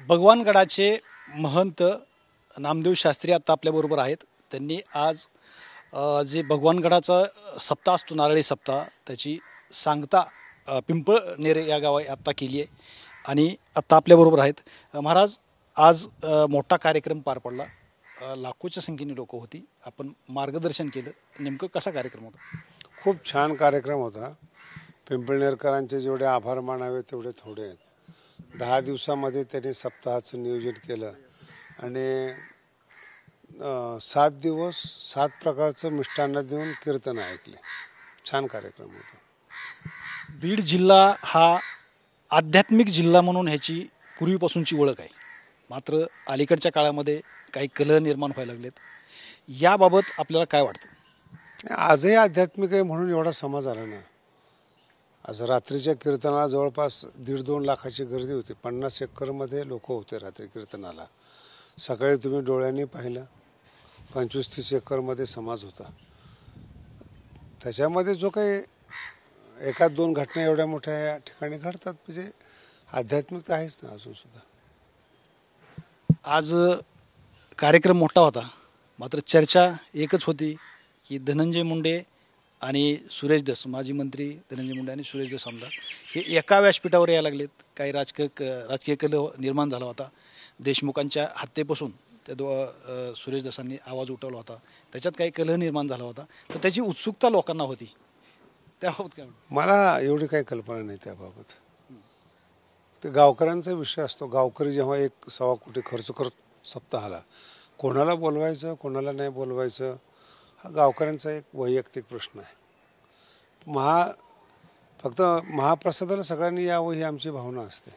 भगवानगडाचे महंत नामदेव शास्त्री आता आपल्याबरोबर आहेत। त्यांनी आज जे भगवानगडाचा सप्ताह असतो, नारळी सप्ताह, त्याची सांगता पिंपळनेरे या गावात आत्ता केली आहे आणि आत्ता आपल्याबरोबर आहेत। महाराज, आज मोठा कार्यक्रम पार पडला, लाखोच्या संख्येने लोक होती, आपण मार्गदर्शन केलं, नेमकं कसा कार्यक्रम होता? खूप छान कार्यक्रम होता। पिंपळनेरकरांचे जेवढे आभार मानावे तेवढे थोडे आहेत। 10 दिवसामध्ये त्यांनी सप्ताहाचं नियोजन केलं आणि 7 दिवस 7 प्रकारचं मिष्टान्न देऊन कीर्तन ऐकले। छान कार्यक्रम होता। बीड जिल्हा हा आध्यात्मिक जिल्हा म्हणून ह्याची पूर्वीपासूनची ओळख आहे, मात्र अलीकडच्या काळामध्ये काही कलह निर्माण व्हायला लागलेत, याबाबत आपल्याला काय वाटतं? आजही आध्यात्मिक आहे म्हणून एवढा समाज आला ना। आज रात्रीच्या कीर्तनाला जवळपास 1.5-2 लाखाची गर्दी होती। 50 एकरमध्ये लोक होते रात्री कीर्तनाला। सकाळी तुम्ही डोळ्यांनी पाहिलं 25-30 एकरमध्ये समाज होता। त्याच्यामध्ये जो काही 1-2 घटना एवढ्या मोठ्या ठिकाणी घडतात, म्हणजे आध्यात्मिकता आहेच ना अजून सुद्धा। आज कार्यक्रम मोठा होता, मात्र चर्चा एकच होती की धनंजय मुंडे आणि सुरेश धस, माजी मंत्री धनंजय मुंडे आणि सुरेश धस आमदार हे एका व्यासपीठावर यायला लागलेत। काही राजकीय कलह निर्माण झाला होता। देशमुखांच्या हत्येपासून त्या सुरेश धसांनी आवाज उठवला होता, त्याच्यात काही कलह निर्माण झाला होता, तर त्याची उत्सुकता लोकांना होती। त्याबाबत काय? मला एवढी काही कल्पना नाही त्याबाबत। ते गावकऱ्यांचा विषय असतो। गावकरी जेव्हा 1-1.25 कोटी खर्च करत सप्ताहाला, कोणाला बोलवायचं कोणाला नाही बोलवायचं हा गावकऱ्यांचा एक वैयक्तिक प्रश्न आहे। फक्त महाप्रसादाला सगळ्यांनी यावं ही आमची भावना असते।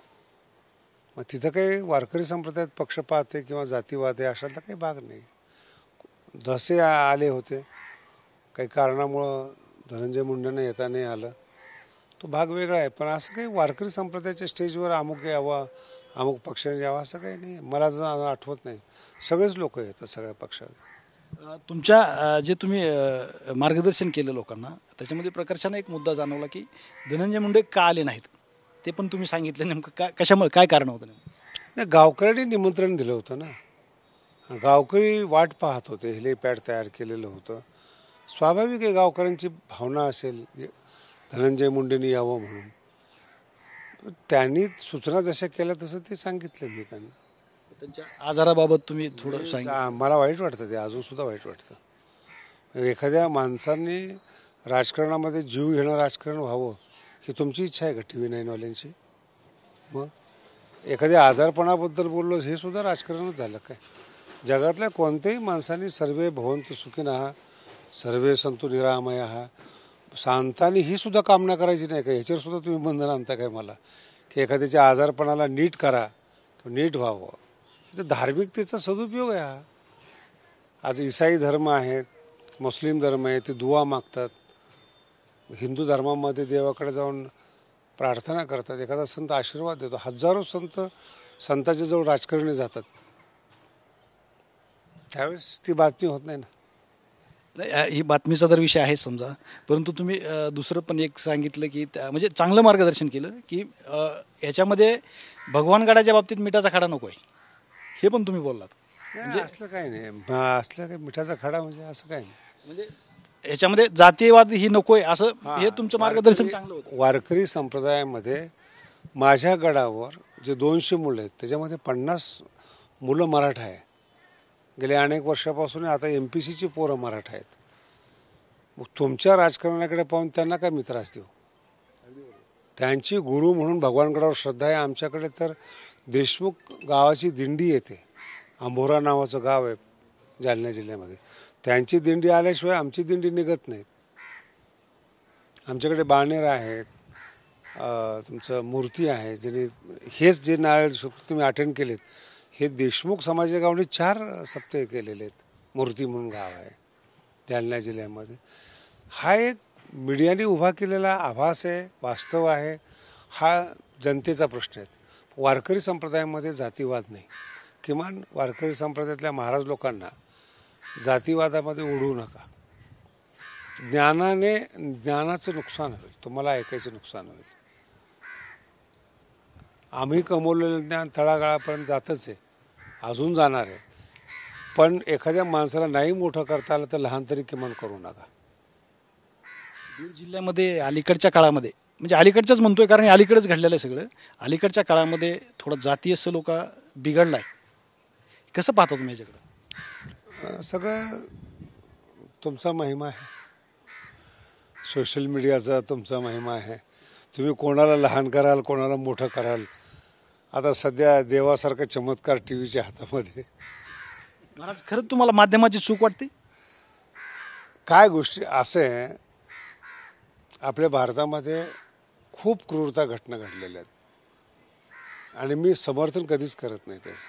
मग तिथं काही वारकरी संप्रदायात पक्षपात आहे किंवा जातीवाद आहे अशातला काही भाग नाही। धसे आले होते, काही कारणामुळं धनंजय मुंडेंना येता नाही आलं, तो भाग वेगळा आहे। पण असं काही वारकरी संप्रदायाच्या स्टेजवर अमुक यावं अमुक पक्षाने यावं असं काही नाही। मला जर आठवत नाही, सगळेच लोक येतात सगळ्या पक्षात। तुमच्या जे तुम्ही मार्गदर्शन केलं लोकांना, त्याच्यामध्ये प्रकर्षाने एक मुद्दा जाणवला की धनंजय मुंडे का आले नाहीत, ते पण तुम्ही सांगितलं। नेमकं कशामुळे, काय कारण होतं? नाही, गावकऱ्यांनी निमंत्रण दिलं होतं ना। गावकरी वाट पाहत होते, हेलिपॅड तयार केलेलं होतं। स्वाभाविक आहे गावकऱ्यांची भावना असेल धनंजय मुंडेंनी यावं म्हणून। त्यांनी सूचना जशा केल्या तसं ते सांगितलं मी त्यांना। त्यांच्या आजाराबाबत तुम्ही थोडं सांगितलं? मला वाईट वाटतं, ते अजून सुद्धा वाईट वाटतं। एखाद्या माणसांनी राजकारणामध्ये जीव घेणं राजकारण व्हावं ही तुमची इच्छा आहे का TV9 वाल्यांची? मग एखाद्या आजारपणाबद्दल बोललो हे सुद्धा राजकारणच झालं काय? जगातल्या कोणत्याही माणसांनी सर्वे भवन्तु सुखिनः सर्वे सन्तु निरामयाः शांतानी ही सुद्धा कामना करायची नाही का? ह्याच्यावर सुद्धा तुम्ही बंधन आणता काय मला, की एखाद्याच्या आजारपणाला नीट करा, नीट व्हावं? तर धार्मिकतेचा सदुपयोग आहे हा। आज ईसाई धर्म आहेत, मुस्लिम धर्म आहे, ते दुआ मागतात। हिंदू धर्मामध्ये देवाकडे जाऊन प्रार्थना करतात, एखादा संत आशीर्वाद देतो। हजारो संतांच्या जवळ राजकारणी जातात, त्यावेळेस ती बातमी होत नाही ना। नाही, ही बातमीचा तर विषय आहे समजा, परंतु तुम्ही दुसरं पण एक सांगितलं की म्हणजे चांगलं मार्गदर्शन केलं की याच्यामध्ये भगवानगडाच्या बाबतीत मिठाचा खडा नको आहे, हे पण तुम्ही बोललात। म्हणजे असलं काही नाही, असलं काही मिठाचा खडा म्हणजे असं काही नाही। म्हणजे याच्यामध्ये जातीयवाद ही नकोय असं, हे तुमचं मार्गदर्शन चांगलं होतं। वारकरी संप्रदायामध्ये माझ्या गडावर जे 200 मुलं आहेत त्याच्यामध्ये 50 मुलं मराठा आहे। गेल्या अनेक वर्षापासून आता MPCची पोरं मराठा आहेत। मग तुमच्या राजकारणाकडे पाहून त्यांना काय मी त्रास देऊ? त्यांची गुरु म्हणून भगवानगडावर श्रद्धा आहे। आमच्याकडे तर देशमुख गावाची दिंडी येते, अंभोरा नावाचं गाव आहे जालना जिल्ह्यामध्ये। त्यांची दिंडी आल्याशिवाय आमची दिंडी निघत नाहीत। आमच्याकडे बाणेर आहेत, तुमचं मूर्ती आहे, ज्यांनी हेच जे नारळ सप्ताह तुम्ही अटेंड केलेत, हे देशमुख समाजाच्या गावाने 4 सप्ताह केलेले आहेत। मूर्ती म्हणून गाव आहे जालना जिल्ह्यामध्ये। हा एक मीडियाने उभा केलेला आभास आहे, वास्तव आहे। हा जनतेचा प्रश्न आहे। वारकरी संप्रदायामध्ये जातीवाद नाही। किमान वारकरी संप्रदायातल्या महाराज लोकांना जातीवादामध्ये उडवू नका। ज्ञानाचं नुकसान होईल, तुम्हाला ऐकायचं नुकसान होईल। आम्ही कमवलेलं ज्ञान तळागाळापर्यंत जातच आहे, अजून जाणार आहे. पण एखाद्या माणसाला नाही मोठं करता आलं तर लहान तरी किमान करू नका. बीड जिल्ह्यामध्ये अलीकडच्या काळामध्ये, म्हणजे अलीकडच्याच म्हणतोय कारण अलीकडेच घडलेलं आहे सगळं, अलीकडच्या काळामध्ये थोडा जातीय सलोखा बिघडला आहे. कसं पाहता तुम्ही याच्याकडे? सगळं तुमचा महिमा आहे, सोशल मीडियाचा तुमचा महिमा आहे. तुम्ही कोणाला लहान कराल, कोणाला मोठं कराल. आता सध्या देवासारखा चमत्कार टी व्हीच्या हातामध्ये. महाराज खरंच तुम्हाला माध्यमाची चूक वाटते? काय गोष्टी असे आपल्या भारतामध्ये खूप क्रूरता घटना घडलेल्या आहेत आणि मी समर्थन कधीच करत नाही त्याचं.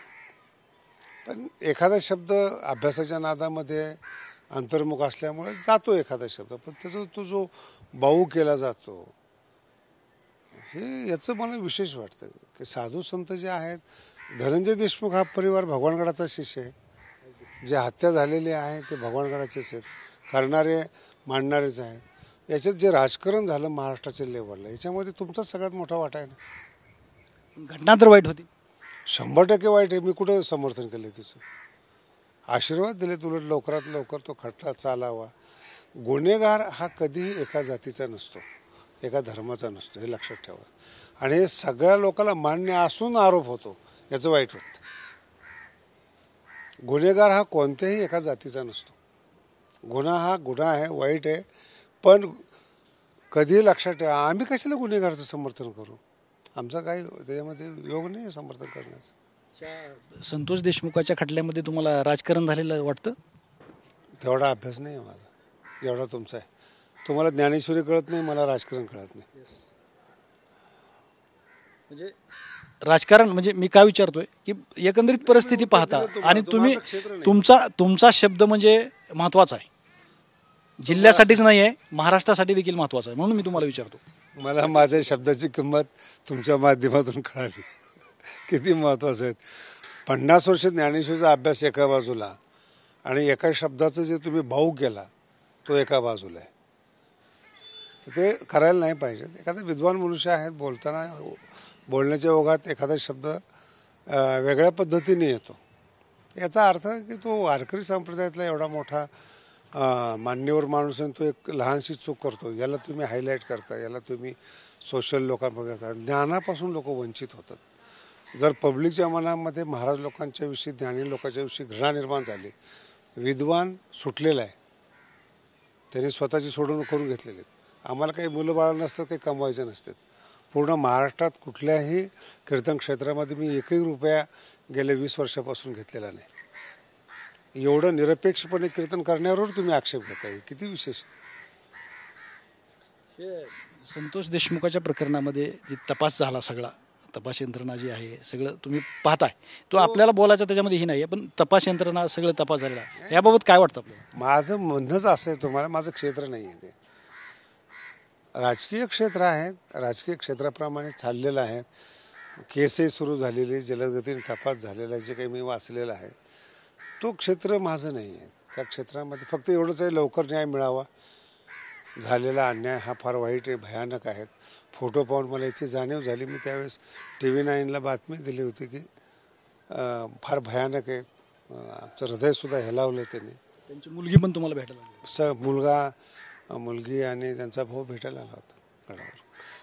पण एखादा शब्द अभ्यासाच्या नादामध्ये अंतर्मुख असल्यामुळे जातो एखादा शब्द, पण त्याचा तो जो बाऊ केला जातो हे याचं मला विशेष वाटतं की साधू संत जे आहेत, धनंजय देशमुख हा परिवार भगवानगडाचा शिष्य आहे. जे हत्या झालेली आहे ते भगवानगडाचेच आहेत, करणारे मांडणारेच आहेत. याच्यात जे राजकारण झालं महाराष्ट्राच्या लेवलला, याच्यामध्ये तुमचा सगळ्यात मोठा वाटा आहे ना. घटना तर वाईट होती, 100% वाईट आहे. मी कुठं समर्थन केलं तिचं? आशीर्वाद दिले उलट लवकरात लवकर तो खटला चालावा. गुन्हेगार हा कधीही एका जातीचा नसतो, एका धर्माचा नसतो, हे लक्षात ठेवा. आणि हे सगळ्या लोकांना मान्य असून आरोप होतो, याचं वाईट वाटतं. गुन्हेगार हा कोणत्याही एका जातीचा नसतो. गुन्हा हा गुन्हा आहे, वाईट आहे. पण कधीही लक्षात ठेवा, आम्ही कशाला गुन्हेगाराचं समर्थन करू? आमचा काही त्याच्यामध्ये योग नाही आहे समर्थन करण्याचं. संतोष देशमुखाच्या खटल्यामध्ये तुम्हाला राजकारण झालेलं वाटतं? तेवढा अभ्यास नाही आहे माझा जेवढा तुमचा आहे. तुम्हाला ज्ञानेश्वरी कळत नाही, मला राजकारण कळत नाही. म्हणजे राजकारण म्हणजे मी काय विचारतोय की एकंदरीत परिस्थिती पाहता आणि तुम्ही तुमचा शब्द म्हणजे महत्त्वाचा आहे, जिल्ह्यासाठीच नाही आहे, महाराष्ट्रासाठी देखील महत्त्वाचा आहे, म्हणून मी तुम्हाला विचारतो. मला माझ्या शब्दाची किंमत तुमच्या माध्यमातून कळाली किती महत्त्वाचं आहे. 50 वर्ष ज्ञानेश्वरीचा अभ्यास एका बाजूला आणि एका शब्दाचं जे तुम्ही भाऊ केला तो एका बाजूला आहे. तर ते करायला नाही पाहिजे. एखादा विद्वान मनुष्य आहेत, बोलताना बोलण्याच्या ओघात एखादा शब्द वेगळ्या पद्धतीने येतो. याचा अर्थ की तो वारकरी संप्रदायातला एवढा मोठा मान्यवर माणूस आहे, तो एक लहानशी चूक करतो, याला तुम्ही हायलाईट करता, याला तुम्ही सोशल लोकांमध्ये करता. ज्ञानापासून लोक वंचित होतात. जर पब्लिकच्या मनामध्ये महाराज लोकांच्या विषयी, ज्ञानी लोकांच्या विषयी घृणा निर्माण झाली, विद्वान सुटलेला आहे, त्यांनी स्वतःची सोडवणूक करून घेतलेली आहेत. आम्हाला काही मुलं बाळं नसतात, काही कमवायचे नसतात. पूर्ण महाराष्ट्रात कुठल्याही कीर्तन क्षेत्रामध्ये मी एकही रुपया गेल्या 20 वर्षापासून घेतलेला नाही. एवढं निरपेक्षपणे कीर्तन करण्यावर तुम्ही आक्षेप घेताय, किती विशेष. हे संतोष देशमुखाच्या प्रकरणामध्ये जे तपास झाला, सगळा तपास यंत्रणा जी आहे सगळं तुम्ही पाहताय, तो आपल्याला बोलायचं त्याच्यामध्ये ही नाही आहे, पण तपास यंत्रणा सगळं तपास झालेला आहे, याबाबत काय वाटतं आपल्याला? माझं म्हणणंच असं आहे तुम्हाला, माझं क्षेत्र नाही आहे ते, राजकीय क्षेत्र आहे. राजकीय क्षेत्राप्रमाणे चाललेलं आहे. केसही सुरू झालेली, जलदगतीने तपास झालेला आहे, जे काही मी वाचलेलं आहे, तो क्षेत्र माझं नाही आहे. त्या क्षेत्रामध्ये फक्त एवढंच आहे, लवकर न्याय मिळावा. झालेला अन्याय हा फार वाईट आहे, भयानक आहे. फोटो पाहून मला याची जाणीव झाली. मी त्यावेळेस TV9ला बातमी दिली होती की फार भयानक आहे. आमचं हृदयसुद्धा हेलावलं त्यांनी. त्यांची मुलगी पण तुम्हाला भेटायला मुलगी आणि त्यांचा भाऊ भेटायला आला होता गडावर.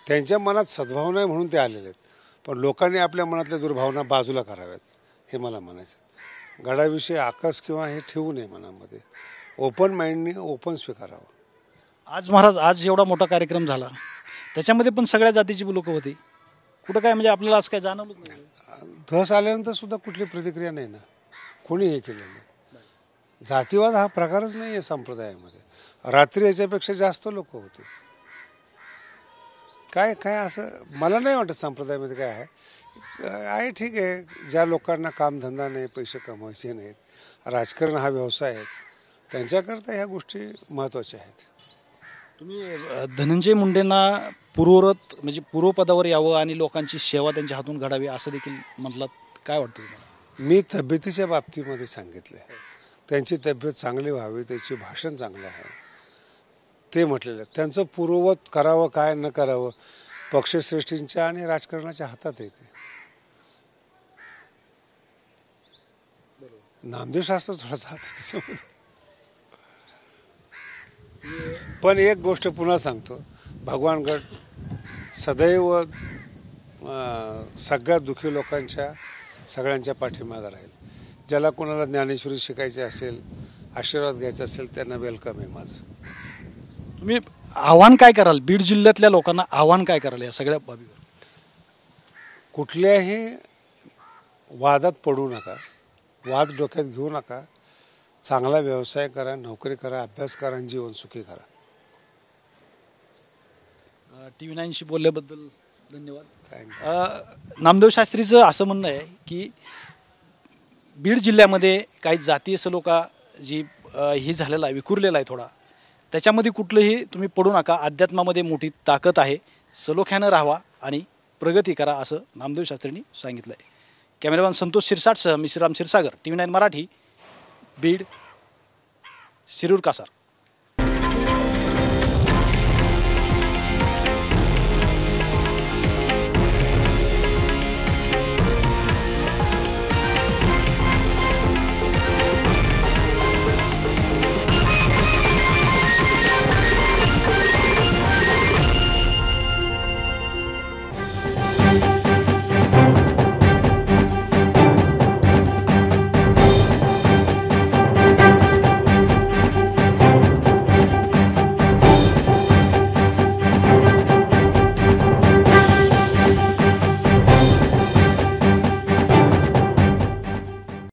त्यांच्या मनात सद्भावना आहे म्हणून ते आलेले आहेत, पण लोकांनी आपल्या मनातल्या दुर्भावना बाजूला कराव्यात, हे मला म्हणायचं. गडाविषयी आकस किंवा हे ठेवू नये मनामध्ये. ओपन माइंडने ओपन स्वीकारावं. आज महाराज, आज एवढा मोठा कार्यक्रम झाला, त्याच्यामध्ये पण सगळ्या जातीची लोक होती, कुठं काय म्हणजे आपल्याला आज काय जाणवलंच नाही? धस आल्यानंतर सुद्धा कुठली प्रतिक्रिया नाही ना, कोणी हे केलेलं नाही. जातीवाद हा प्रकारच नाही आहे संप्रदायामध्ये. रात्री याच्यापेक्षा जास्त लोक होते. काय काय असं मला नाही वाटत संप्रदायामध्ये काय आहे. ठीक आहे, ज्या लोकांना कामधंदा नाही, पैसे कमवायचे नाहीत, राजकारण हा व्यवसाय आहे, त्यांच्याकरता ह्या गोष्टी महत्त्वाच्या आहेत. तुम्ही धनंजय मुंडेंना पूर्वरत म्हणजे पूर्वपदावर यावं आणि लोकांची सेवा त्यांच्या हातून घडावी असं देखील म्हटलं, काय वाटतं तुम्हाला? मी तब्येतीच्या बाबतीमध्ये सांगितलं आहे, त्यांची तब्येत चांगली व्हावी, त्याची भाषण चांगलं आहे ते म्हटलेलं आहे. त्यांचं पूर्ववत करावं काय न करावं पक्षश्रेष्ठींच्या आणि राजकारणाच्या हातात येते. नामदेव शास्त्र थोडासा हात आहे त्याच्यामध्ये. पण एक गोष्ट पुन्हा सांगतो, भगवानगड सदैव सगळ्या दुःखी लोकांच्या सगळ्यांच्या पाठीमागं राहील. ज्याला कोणाला ज्ञानेश्वरी शिकायची असेल, आशीर्वाद घ्यायचा असेल, त्यांना वेलकम आहे माझं. तुम्ही आव्हान काय कराल बीड जिल्ह्यातल्या लोकांना, आव्हान काय कराल या सगळ्या बाबीवर? कुठल्याही वादात पडू नका, वाद डोक्यात घेऊ नका. चांगला व्यवसाय करा, नोकरी करा, अभ्यास करा आणि जीवन सुखी करा. TV9शी बोलल्याबद्दल धन्यवाद. थँक्यू. नामदेव शास्त्रीचं असं म्हणणं आहे की बीड जिल्ह्यामध्ये काही जातीय सलोखा जी ही झालेला आहे, विखुरलेला आहे थोडा, त्याच्यामध्ये कुठलंही तुम्ही पडू नका. अध्यात्मामध्ये मोठी ताकद आहे, सलोख्यानं राहावा आणि प्रगती करा, असं नामदेव शास्त्रींनी सांगितलं आहे. कॅमेरामॅन संतोष शिरसाटसह मी श्रीराम क्षीरसागर, TV9 मराठी, बीड, शिरूर कासार.